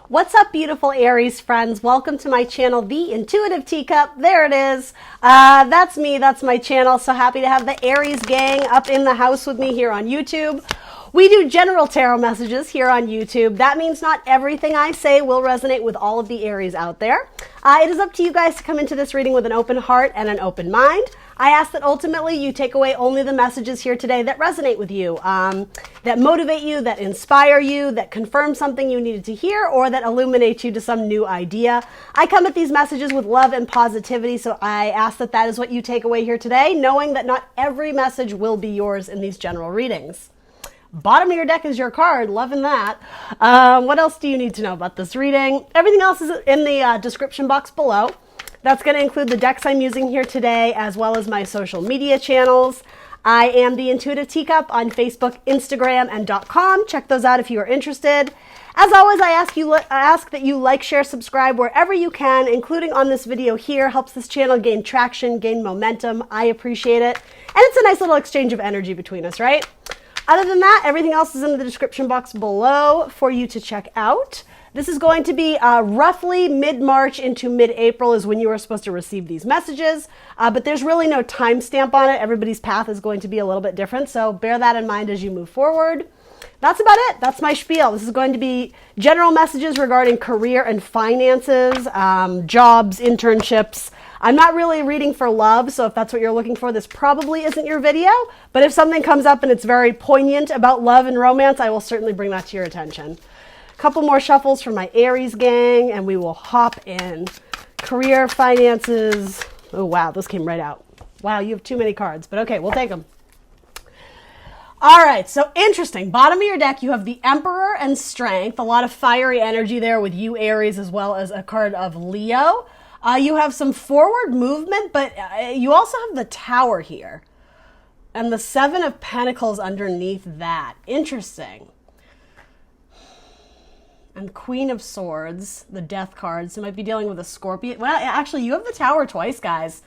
What's up, beautiful Aries friends? Welcome to my channel, The Intuitive Teacup. There it is. That's me. That's my channel. So happy to have the Aries gang up in the house with me here on YouTube. We do general tarot messages here on YouTube. That means not everything I say will resonate with all of the Aries out there. It is up to you guys to come into this reading with an open heart and an open mind. I ask that ultimately you take away only the messages here today that resonate with you, that motivate you, that inspire you, that confirm something you needed to hear, or that illuminate you to some new idea. I come at these messages with love and positivity, so I ask that that is what you take away here today, knowing that not every message will be yours in these general readings. Bottom of your deck is your card. Loving that. What else do you need to know about this reading? Everything else is in the description box below. That's going to include the decks I'm using here today, as well as my social media channels. I am the Intuitive Teacup on Facebook, Instagram, and .com. Check those out if you are interested. As always, I ask that you like, share, subscribe wherever you can, including on this video here. Helps this channel gain traction, gain momentum. I appreciate it. And it's a nice little exchange of energy between us, right? Other than that, everything else is in the description box below for you to check out. This is going to be roughly mid-March into mid-April is when you are supposed to receive these messages, but there's really no timestamp on it. Everybody's path is going to be a little bit different, so bear that in mind as you move forward. That's about it. That's my spiel. This is going to be general messages regarding career and finances, jobs, internships. I'm not really reading for love, so if that's what you're looking for, this probably isn't your video, but if something comes up and it's very poignant about love and romance, I will certainly bring that to your attention. Couple more shuffles from my Aries gang, and we will hop in. Career, finances. Oh, wow, those came right out. Wow, you have too many cards, but okay, we'll take them. All right, so interesting. Bottom of your deck, you have the Emperor and Strength. A lot of fiery energy there with you, Aries, as well as a card of Leo. You have some forward movement, but you also have the Tower here. And the Seven of Pentacles underneath that. Interesting. And Queen of Swords, the Death card. So you might be dealing with a Scorpion. Well, actually, you have the Tower twice, guys.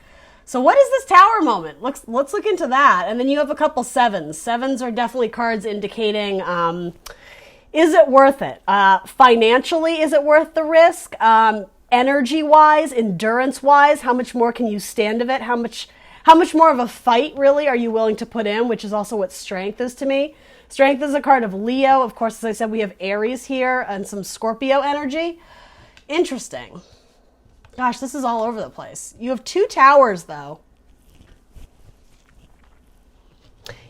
So what is this Tower moment? Let's look into that. And then you have a couple sevens. Sevens are definitely cards indicating, is it worth it? Financially, is it worth the risk? Energy-wise, endurance-wise, how much more can you stand of it? How much more of a fight, really, are you willing to put in, which is also what Strength is to me. Strength is a card of Leo. Of course, as I said, we have Aries here and some Scorpio energy. Interesting. Gosh, this is all over the place. You have two Towers, though.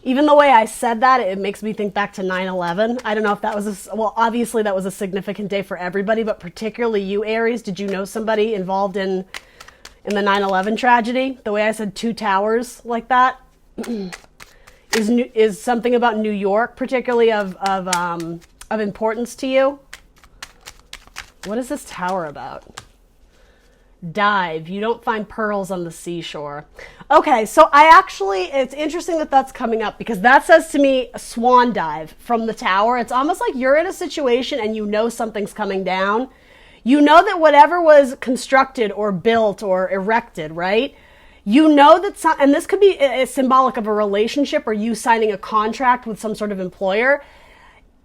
Even the way I said that, it makes me think back to 9/11. I don't know if that was well, obviously that was a significant day for everybody, but particularly you, Aries. Did you know somebody involved in the 9/11 tragedy? The way I said two Towers like that is something about New York particularly of importance to you. What is this Tower about? Dive. You don't find pearls on the seashore. Okay, so it's interesting that that's coming up because that says to me a swan dive from the Tower. It's almost like you're in a situation and you know something's coming down. You know that whatever was constructed or built or erected, right? You know that and this could be symbolic of a relationship or you signing a contract with some sort of employer.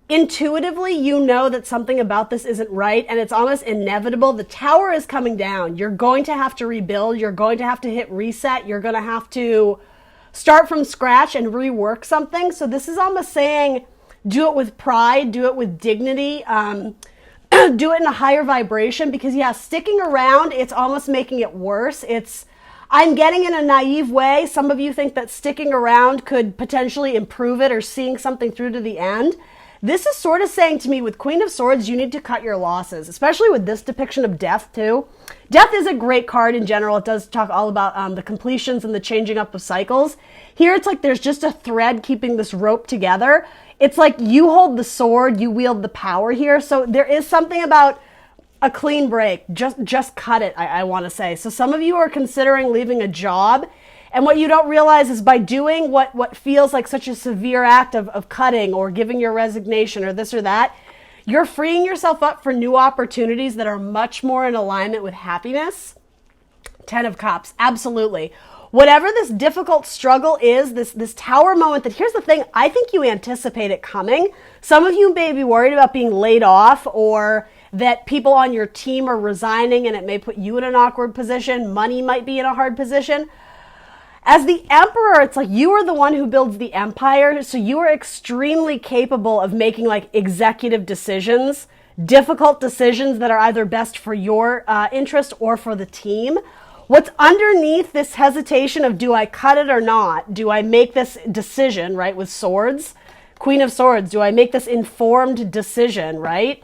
Intuitively, you know that something about this isn't right, and it's almost inevitable. The Tower is coming down. You're going to have to rebuild. You're going to have to hit reset. You're going to have to start from scratch and rework something. So this is almost saying, do it with pride, do it with dignity, do it in a higher vibration, because yeah, sticking around, it's almost making it worse. I'm getting in a naive way. Some of you think that sticking around could potentially improve it or seeing something through to the end. This is sort of saying to me with Queen of Swords, you need to cut your losses, especially with this depiction of Death too. Death is a great card in general. It does talk all about the completions and the changing up of cycles. Here it's like there's just a thread keeping this rope together. It's like you hold the sword, you wield the power here. So there is something about a clean break. Just cut it, I want to say. So some of you are considering leaving a job. And what you don't realize is by doing what feels like such a severe act of cutting or giving your resignation or this or that, you're freeing yourself up for new opportunities that are much more in alignment with happiness. 10 of Cups, absolutely. Whatever this difficult struggle is, this Tower moment, that here's the thing, I think you anticipate it coming. Some of you may be worried about being laid off or that people on your team are resigning and it may put you in an awkward position. Money might be in a hard position. As the Emperor, it's like you are the one who builds the empire, so you are extremely capable of making like executive decisions, difficult decisions that are either best for your interest or for the team. What's underneath this hesitation of do I cut it or not? Do I make this decision, right, with swords? Queen of Swords, do I make this informed decision, right?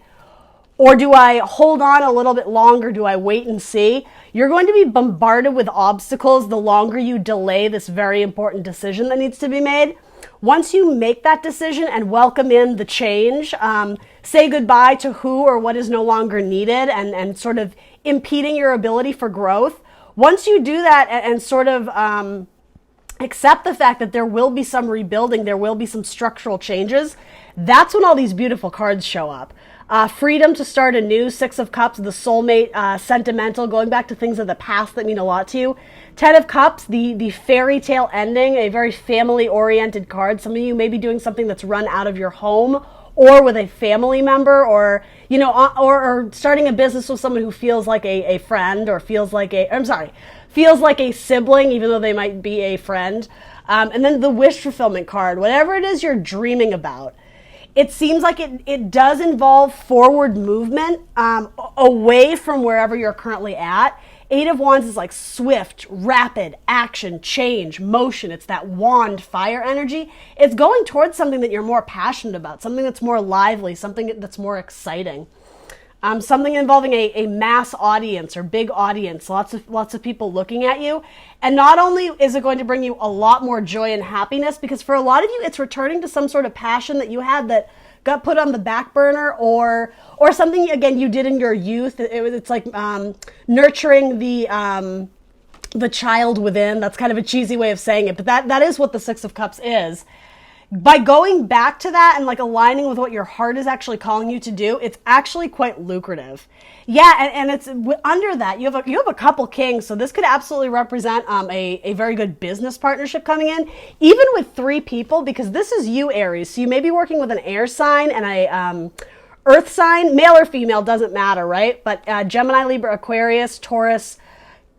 Or do I hold on a little bit longer? Do I wait and see? You're going to be bombarded with obstacles the longer you delay this very important decision that needs to be made. Once you make that decision and welcome in the change, say goodbye to who or what is no longer needed and sort of impeding your ability for growth. Once you do that and sort of accept the fact that there will be some rebuilding, there will be some structural changes, that's when all these beautiful cards show up. Freedom to start anew, Six of Cups, the soulmate, sentimental, going back to things of the past that mean a lot to you. Ten of Cups, the fairy tale ending, a very family-oriented card. Some of you may be doing something that's run out of your home or with a family member, or, you know, or starting a business with someone who feels like a friend, or feels like a sibling, even though they might be a friend. And then the wish fulfillment card, whatever it is you're dreaming about. It seems like it does involve forward movement away from wherever you're currently at. Eight of Wands is like swift, rapid action, change, motion. It's that wand fire energy. It's going towards something that you're more passionate about, something that's more lively, something that's more exciting. Something involving a mass audience or big audience, lots of people looking at you. And not only is it going to bring you a lot more joy and happiness, because for a lot of you, it's returning to some sort of passion that you had that got put on the back burner, or something, again, you did in your youth. It's like nurturing the child within. That's kind of a cheesy way of saying it, but that is what the Six of Cups is. By going back to that and like aligning with what your heart is actually calling you to do, it's actually quite lucrative. Yeah, and it's under that you have a couple kings, so this could absolutely represent a very good business partnership coming in, even with 3 people, because this is you, Aries. So you may be working with an air sign and a earth sign, male or female, doesn't matter, right? But Gemini, Libra, Aquarius, Taurus.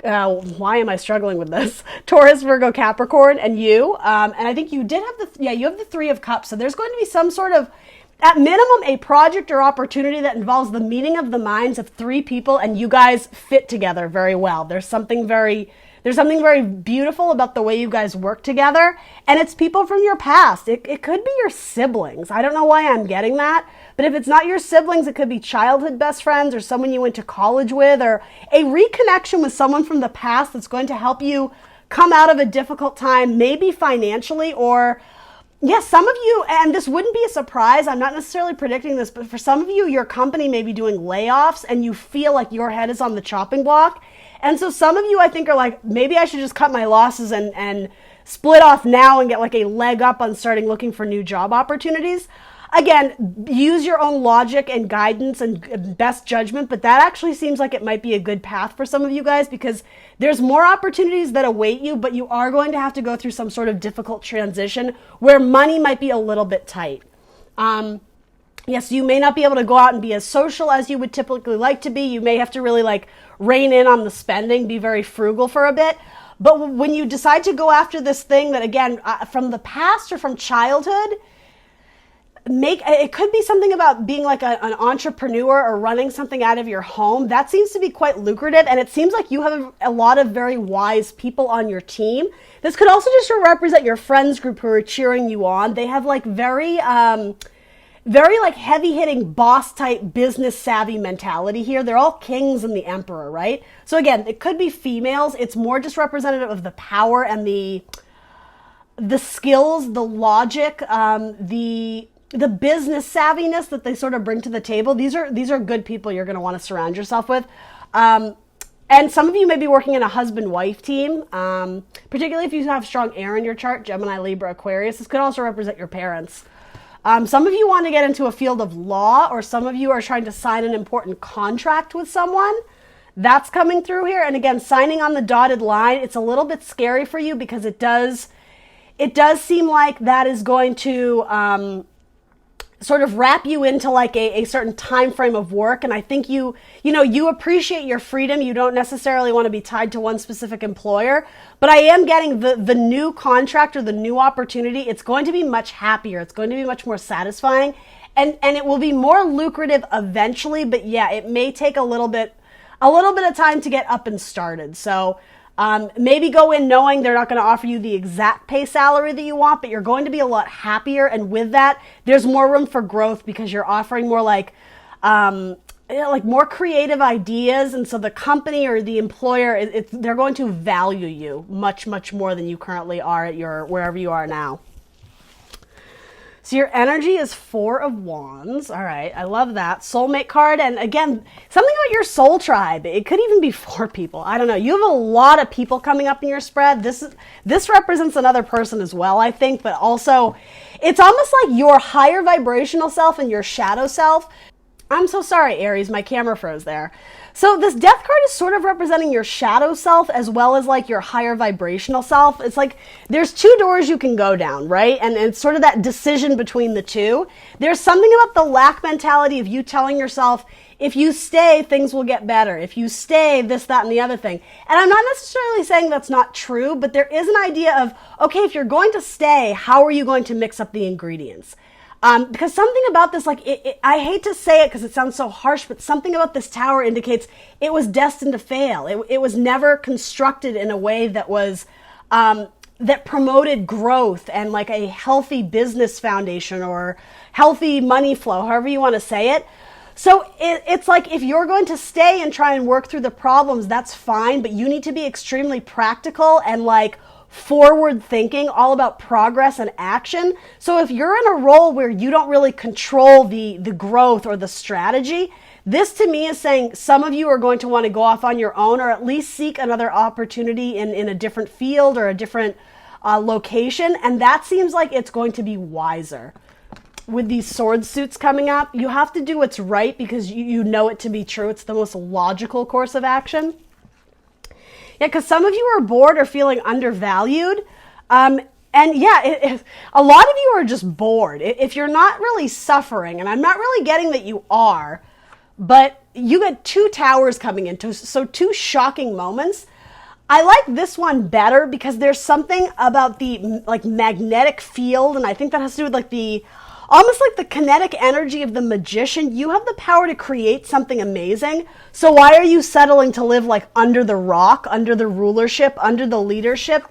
Why am I struggling with this? Taurus, Virgo, Capricorn, and you. And I think you did have you have the Three of Cups. So there's going to be some sort of, at minimum, a project or opportunity that involves the meeting of the minds of 3 people, and you guys fit together very well. There's something very beautiful about the way you guys work together, and it's people from your past. It could be your siblings. I don't know why I'm getting that, but if it's not your siblings, it could be childhood best friends or someone you went to college with, or a reconnection with someone from the past that's going to help you come out of a difficult time, maybe financially, or yes, some of you, and this wouldn't be a surprise, I'm not necessarily predicting this, but for some of you, your company may be doing layoffs and you feel like your head is on the chopping block. And so some of you, I think, are like, maybe I should just cut my losses and split off now and get like a leg up on starting looking for new job opportunities. Again, use your own logic and guidance and best judgment, but that actually seems like it might be a good path for some of you guys, because there's more opportunities that await you, but you are going to have to go through some sort of difficult transition where money might be a little bit tight. Yes, you may not be able to go out and be as social as you would typically like to be. You may have to really like rein in on the spending, be very frugal for a bit. But when you decide to go after this thing that, again, from the past or from childhood, it could be something about being like an entrepreneur or running something out of your home. That seems to be quite lucrative, and it seems like you have a lot of very wise people on your team. This could also just represent your friends group who are cheering you on. They have like very like heavy-hitting boss-type business savvy mentality here. They're all kings and the emperor, right? So again, it could be females. It's more just representative of the power and the skills, the logic, the business savviness that they sort of bring to the table. These are good people you're going to want to surround yourself with. And some of you may be working in a husband-wife team, particularly if you have strong air in your chart, Gemini, Libra, Aquarius. This could also represent your parents. Some of you want to get into a field of law, or some of you are trying to sign an important contract with someone. That's coming through here. And again, signing on the dotted line, it's a little bit scary for you, because it does seem like that is going to sort of wrap you into like a certain time frame of work. And I think you appreciate your freedom. You don't necessarily want to be tied to one specific employer, but I am getting the new contract or the new opportunity. It's going to be much happier. It's going to be much more satisfying, and it will be more lucrative eventually. But yeah, it may take a little bit of time to get up and started. So maybe go in knowing they're not going to offer you the exact pay salary that you want, but you're going to be a lot happier. And with that, there's more room for growth because you're offering more like more creative ideas. And so the company or the employer, they're going to value you much, much more than you currently are at wherever you are now. So your energy is 4 of Wands. All right, I love that. Soulmate card. And again, something about your soul tribe. It could even be 4 people. I don't know. You have a lot of people coming up in your spread. This represents another person as well, I think. But also, it's almost like your higher vibrational self and your shadow self. I'm so sorry, Aries. My camera froze there. So this death card is sort of representing your shadow self as well as like your higher vibrational self. It's like there's 2 doors you can go down, right? And it's sort of that decision between the two. There's something about the lack mentality of you telling yourself, if you stay, things will get better. If you stay, this, that, and the other thing. And I'm not necessarily saying that's not true, but there is an idea of, okay, if you're going to stay, how are you going to mix up the ingredients? Because something about this, like, I hate to say it because it sounds so harsh, but something about this tower indicates it was destined to fail. It was never constructed in a way that was, that promoted growth and like a healthy business foundation or healthy money flow, however you want to say it. So it's like if you're going to stay and try and work through the problems, that's fine, but you need to be extremely practical and like forward thinking, all about progress and action. So if you're in a role where you don't really control the growth or the strategy, this to me is saying some of you are going to want to go off on your own or at least seek another opportunity in a different field or a different location. And that seems like it's going to be wiser. With these sword suits coming up, you have to do what's right because you know it to be true. It's the most logical course of action. Yeah, because some of you are bored or feeling undervalued. And yeah, a lot of you are just bored. If you're not really suffering, and I'm not really getting that you are, but you get 2 towers coming in, so 2 shocking moments. I like this one better because there's something about the like magnetic field, and I think that has to do with like almost like the kinetic energy of the magician. You have the power to create something amazing. So why are you settling to live like under the rock, under the rulership, under the leadership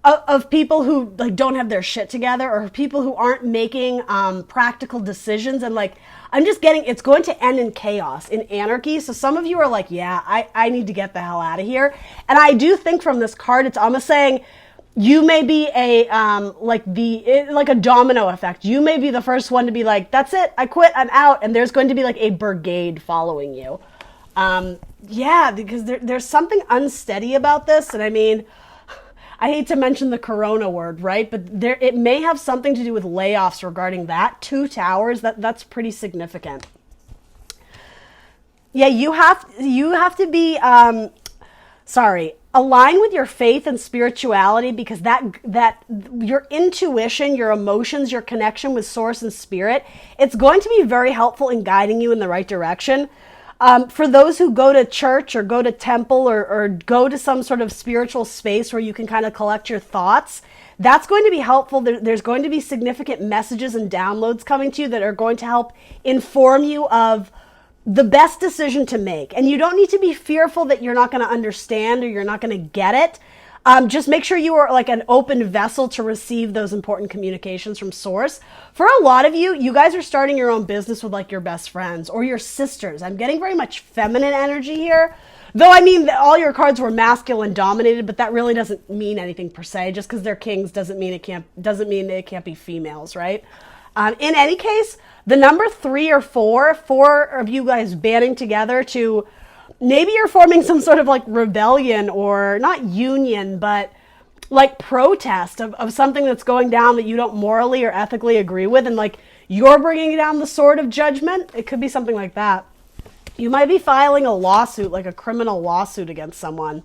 of people who like don't have their shit together or people who aren't making practical decisions? And like, I'm just getting, it's going to end in chaos, in anarchy. So some of you are like, yeah, I need to get the hell out of here. And I do think from this card, it's almost saying, you may be like a domino effect. You may be the first one to be like, that's it, I quit, I'm out. And there's going to be like a brigade following you. Yeah, because there's something unsteady about this. And I mean, I hate to mention the corona word, right? But it may have something to do with layoffs regarding that. 2 towers, that's pretty significant. Yeah, you have to be, align with your faith and spirituality because that your intuition, your emotions, your connection with source and spirit, it's going to be very helpful in guiding you in the right direction. For those who go to church or go to temple or go to some sort of spiritual space where you can kind of collect your thoughts, that's going to be helpful. There's going to be significant messages and downloads coming to you that are going to help inform you of the best decision to make. And you don't need to be fearful that you're not going to understand or you're not going to get it. Just make sure you are like an open vessel to receive those important communications from source. For a lot of you, you guys are starting your own business with like your best friends or your sisters. I'm getting very much feminine energy here. Though I mean, all your cards were masculine dominated, but that really doesn't mean anything per se. Just because they're kings doesn't mean it can't be females, right? In any case, the number 3 or 4 of you guys banding together to, maybe you're forming some sort of like rebellion or not union, but like protest of something that's going down that you don't morally or ethically agree with. And like you're bringing down the sword of judgment. It could be something like that. You might be filing a lawsuit, like a criminal lawsuit against someone.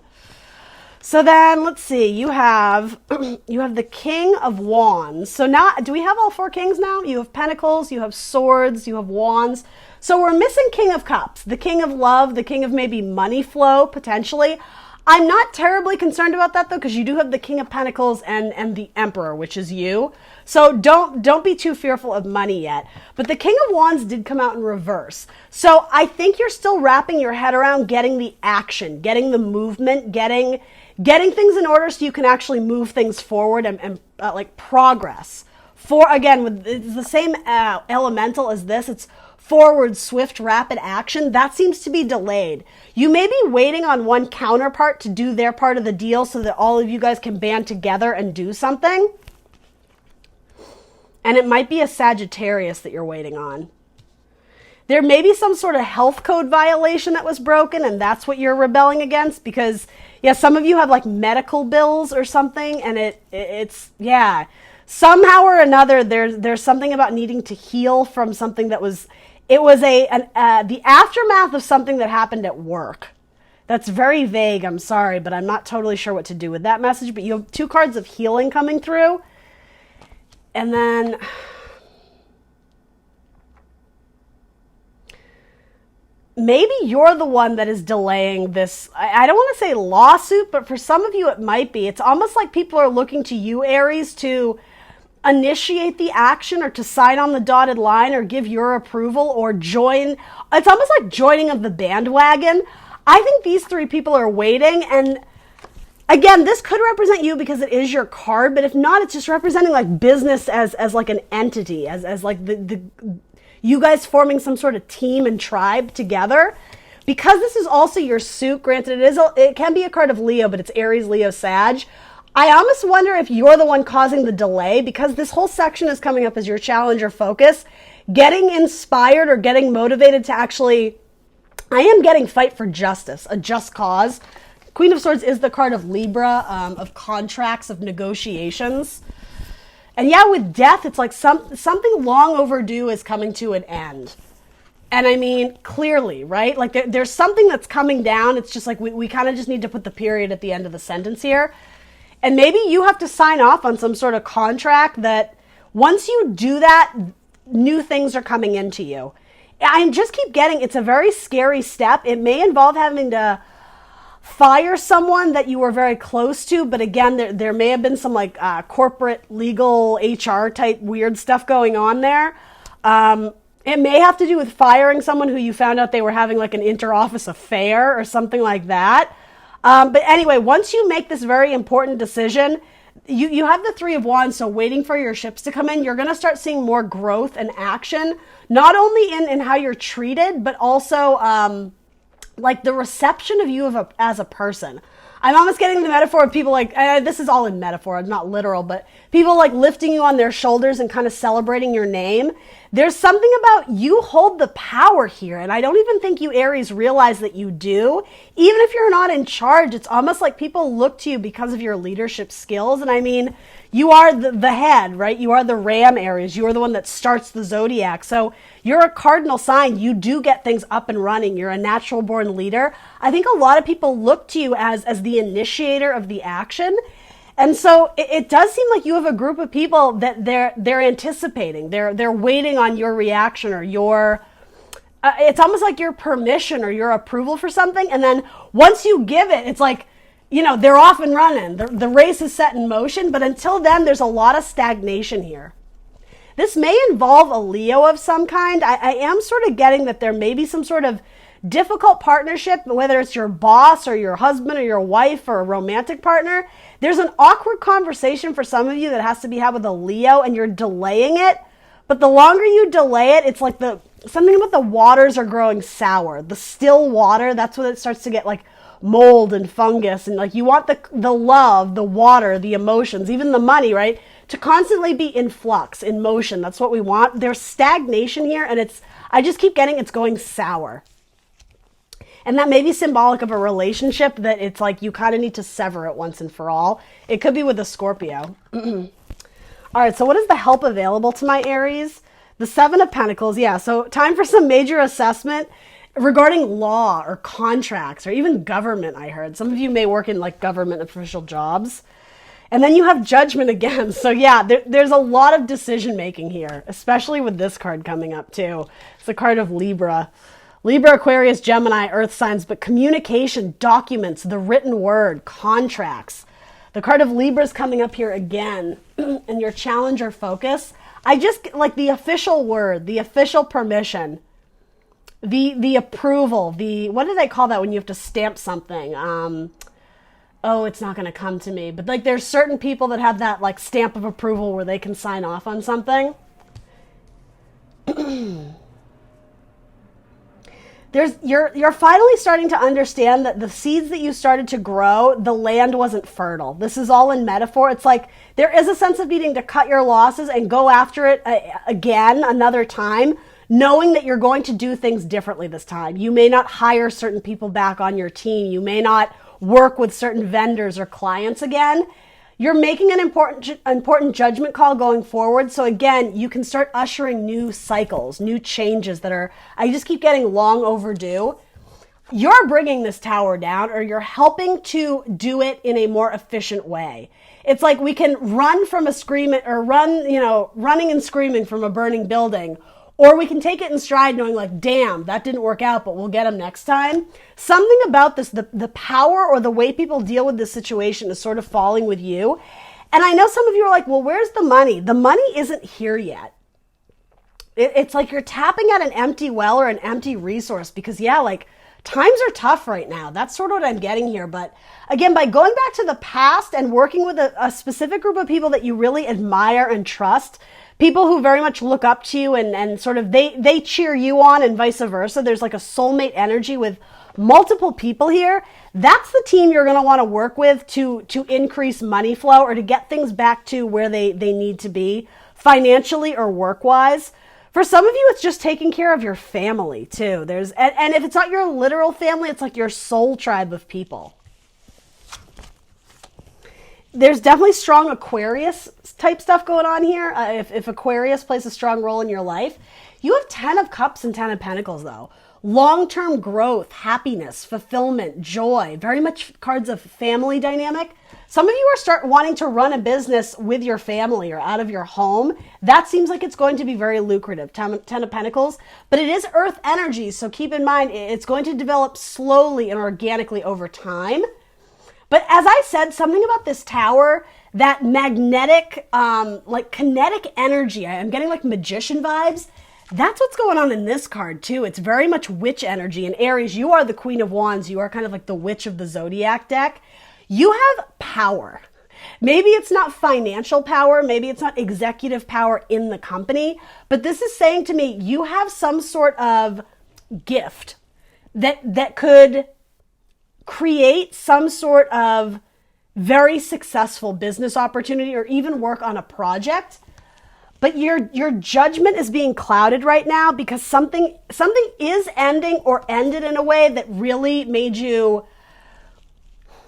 So then let's see, you have you have the King of Wands. So now, do we have all four kings now? You have Pentacles, you have Swords, you have Wands. So we're missing King of Cups, the King of Love, the King of maybe money flow, potentially. I'm not terribly concerned about that though, because you do have the King of Pentacles and the Emperor, which is you. So don't be too fearful of money yet. But the King of Wands did come out in reverse. So I think you're still wrapping your head around getting the action, getting the movement, getting things in order so you can actually move things forward and like progress. For again, it's the same elemental as this. It's forward, swift, rapid action. That seems to be delayed. You may be waiting on one counterpart to do their part of the deal so that all of you guys can band together and do something. And it might be a Sagittarius that you're waiting on. There may be some sort of health code violation that was broken, and that's what you're rebelling against, because yeah, some of you have like medical bills or something, and it's yeah, somehow or another there's something about needing to heal from something that was the aftermath of something that happened at work. That's very vague, I'm sorry, but I'm not totally sure what to do with that message. But you have two cards of healing coming through, and then maybe you're the one that is delaying this. I don't want to say lawsuit, but for some of you it might be. It's almost like people are looking to you, Aries, to initiate the action or to sign on the dotted line or give your approval or join. It's almost like joining of the bandwagon. I think these three people are waiting, and again, this could represent you because it is your card, but if not, it's just representing like business as like an entity, as like the you guys forming some sort of team and tribe together. Because this is also your suit, granted it can be a card of Leo, but it's Aries, Leo, Sag. I almost wonder if you're the one causing the delay, because this whole section is coming up as your challenge or focus. Getting inspired or getting motivated to actually, I am getting fight for justice, a just cause. Queen of Swords is the card of Libra, of contracts, of negotiations. And yeah, with death, it's like something long overdue is coming to an end. And I mean, clearly, right? Like there's something that's coming down. It's just like we kind of just need to put the period at the end of the sentence here. And maybe you have to sign off on some sort of contract that once you do that, new things are coming into you. I just keep getting, it's a very scary step. It may involve having to fire someone that you were very close to, but again, there may have been some like corporate, legal, HR type weird stuff going on there. It may have to do with firing someone who you found out they were having like an inter-office affair or something like that. But anyway, once you make this very important decision, you have the Three of Wands, so waiting for your ships to come in, you're going to start seeing more growth and action, not only in how you're treated, but also like the reception of you as a person. I'm almost getting the metaphor of people like, this is all in metaphor, not literal, but people like lifting you on their shoulders and kind of celebrating your name. There's something about you hold the power here, and I don't even think you Aries realize that you do. Even if you're not in charge, it's almost like people look to you because of your leadership skills. And I mean, you are the head, right? You are the Ram, Aries. You are the one that starts the zodiac. So you're a cardinal sign. You do get things up and running. You're a natural born leader. I think a lot of people look to you as the initiator of the action. And so it does seem like you have a group of people that they're anticipating. They're waiting on your reaction or your, it's almost like your permission or your approval for something. And then once you give it, it's like, you know, they're off and running. The race is set in motion. But until then, there's a lot of stagnation here. This may involve a Leo of some kind. I am sort of getting that there may be some sort of difficult partnership, whether it's your boss or your husband or your wife or a romantic partner. There's an awkward conversation for some of you that has to be had with a Leo, and you're delaying it. But the longer you delay it, it's like something about the waters are growing sour. The still water, that's when it starts to get like mold and fungus, and like you want the love, the water, the emotions, even the money, right, to constantly be in flux, in motion. That's what we want. There's stagnation here, and I just keep getting it's going sour. And that may be symbolic of a relationship that it's like you kind of need to sever it once and for all. It could be with a Scorpio. All right, so what is the help available to my Aries? The Seven of Pentacles, yeah. So time for some major assessment. regarding law or contracts or even government, I heard. Some of you may work in like government official jobs. And then you have judgment again. So yeah, there's a lot of decision making here, especially with this card coming up too. It's the card of Libra. Libra, Aquarius, Gemini, earth signs, but communication, documents, the written word, contracts. The card of Libra is coming up here again. And your challenge or focus. I just like the official word, the official permission, the approval, what do they call that when you have to stamp something? Oh, it's not going to come to me. But like there's certain people that have that like stamp of approval where they can sign off on something. You're finally starting to understand that the seeds that you started to grow, the land wasn't fertile. This is all in metaphor. It's like there is a sense of needing to cut your losses and go after it again another time, knowing that you're going to do things differently this time. You may not hire certain people back on your team. You may not work with certain vendors or clients again. You're making an important judgment call going forward. So again, you can start ushering new cycles, new changes that are, I just keep getting long overdue. You're bringing this tower down, or you're helping to do it in a more efficient way. It's like we can run from a screaming, or running and screaming from a burning building, or we can take it in stride knowing like, damn, that didn't work out, but we'll get them next time. Something about this, the power or the way people deal with this situation is sort of falling with you. And I know some of you are like, well, where's the money? The money isn't here yet. It's like you're tapping at an empty well or an empty resource because, yeah, like times are tough right now. That's sort of what I'm getting here. But again, by going back to the past and working with a specific group of people that you really admire and trust, people who very much look up to you and sort of they cheer you on and vice versa. There's like a soulmate energy with multiple people here. That's the team you're going to want to work with to increase money flow or to get things back to where they need to be financially or work-wise. For some of you, it's just taking care of your family too. And if it's not your literal family, it's like your soul tribe of people. There's definitely strong Aquarius type stuff going on here. If Aquarius plays a strong role in your life, you have 10 of Cups and 10 of Pentacles though. Long-term growth, happiness, fulfillment, joy, very much cards of family dynamic. Some of you are wanting to run a business with your family or out of your home. That seems like it's going to be very lucrative, 10 of Pentacles, but it is earth energy. So keep in mind, it's going to develop slowly and organically over time. But as I said, something about this tower, that magnetic, like kinetic energy, I'm getting like magician vibes. That's what's going on in this card too. It's very much witch energy. And Aries, you are the Queen of Wands. You are kind of like the witch of the Zodiac deck. You have power. Maybe it's not financial power. Maybe it's not executive power in the company. But this is saying to me, you have some sort of gift that could create some sort of very successful business opportunity or even work on a project. But your judgment is being clouded right now because something is ending or ended in a way that really made you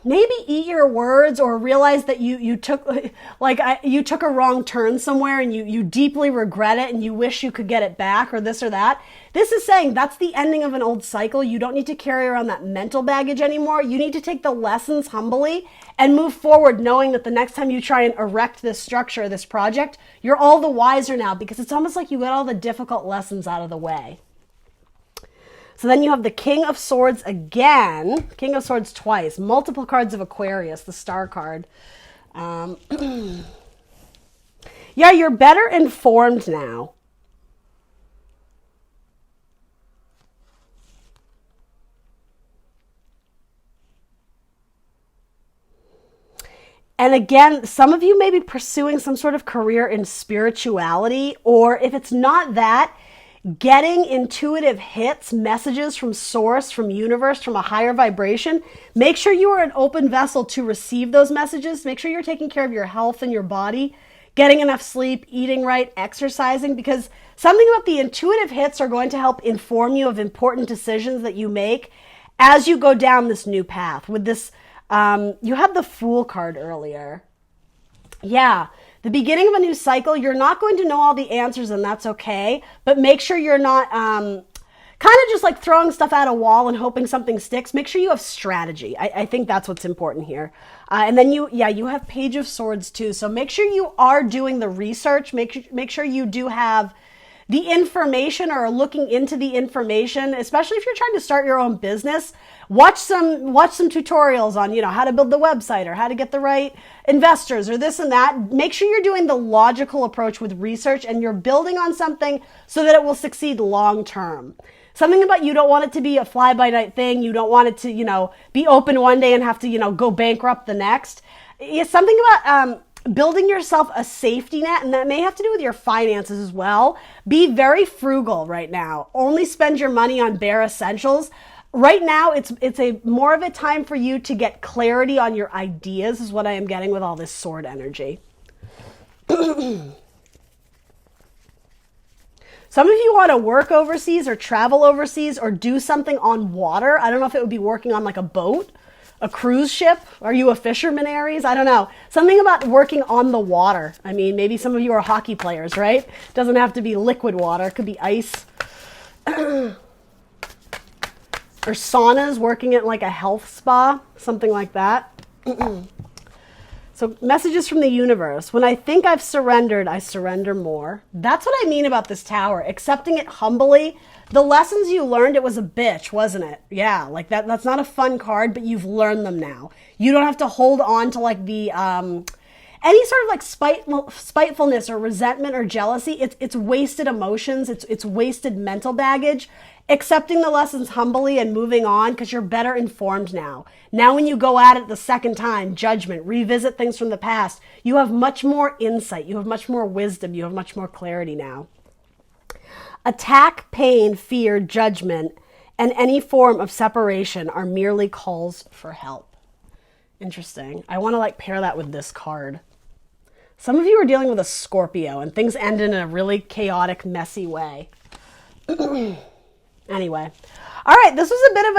maybe eat your words or realize that you took a wrong turn somewhere and you deeply regret it and you wish you could get it back or this or that. This is saying that's the ending of an old cycle. You don't need to carry around that mental baggage anymore. You need to take the lessons humbly and move forward knowing that the next time you try and erect this structure, this project, you're all the wiser now because it's almost like you got all the difficult lessons out of the way. So then you have the King of Swords again, King of Swords twice, multiple cards of Aquarius, the star card. Yeah, you're better informed now. And again, some of you may be pursuing some sort of career in spirituality, or if it's not that, getting intuitive hits, messages from source, from universe, from a higher vibration. Make sure you are an open vessel to receive those messages. Make sure you're taking care of your health and your body, getting enough sleep, eating right, exercising, because something about the intuitive hits are going to help inform you of important decisions that you make as you go down this new path. With this, you had the Fool card earlier. Yeah. The beginning of a new cycle, you're not going to know all the answers and that's okay, but make sure you're not kind of just like throwing stuff at a wall and hoping something sticks. Make sure you have strategy. I think that's what's important here. And then you have Page of Swords too. So make sure you are doing the research. Make sure you do have the information or looking into the information, especially if you're trying to start your own business. Watch some tutorials on, how to build the website or how to get the right investors or this and that. Make sure you're doing the logical approach with research and you're building on something so that it will succeed long term. Something about you don't want it to be a fly-by-night thing. You don't want it to, be open one day and have to, go bankrupt the next. It's something about building yourself a safety net, and that may have to do with your finances as well. Be very frugal right now. Only spend your money on bare essentials. Right now, it's a more of a time for you to get clarity on your ideas, is what I am getting with all this sword energy. Some of you want to work overseas or travel overseas or do something on water. I don't know if it would be working on like a boat, a cruise ship. Are you a fisherman, Aries? I don't know. Something about working on the water. I mean, maybe some of you are hockey players, right? Doesn't have to be liquid water. It could be ice. Or saunas, working at like a health spa, something like that. So messages from the universe. When I think I've surrendered, I surrender more. That's what I mean about this tower. Accepting it humbly. The lessons you learned, it was a bitch, wasn't it? Yeah, like that's not a fun card, but you've learned them now. You don't have to hold on to like the any sort of like spitefulness or resentment or jealousy. It's wasted emotions. It's wasted mental baggage. Accepting the lessons humbly and moving on because you're better informed now. Now when you go at it the second time, judgment, revisit things from the past, you have much more insight. You have much more wisdom. You have much more clarity now. Attack, pain, fear, judgment, and any form of separation are merely calls for help. Interesting. I want to like pair that with this card. Some of you are dealing with a Scorpio and things end in a really chaotic, messy way. Anyway. All right. This was a bit of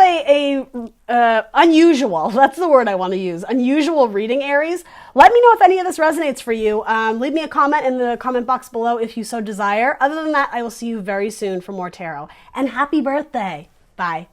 a unusual, that's the word I want to use, unusual reading, Aries. Let me know if any of this resonates for you. Leave me a comment in the comment box below if you so desire. Other than that, I will see you very soon for more tarot. And happy birthday. Bye.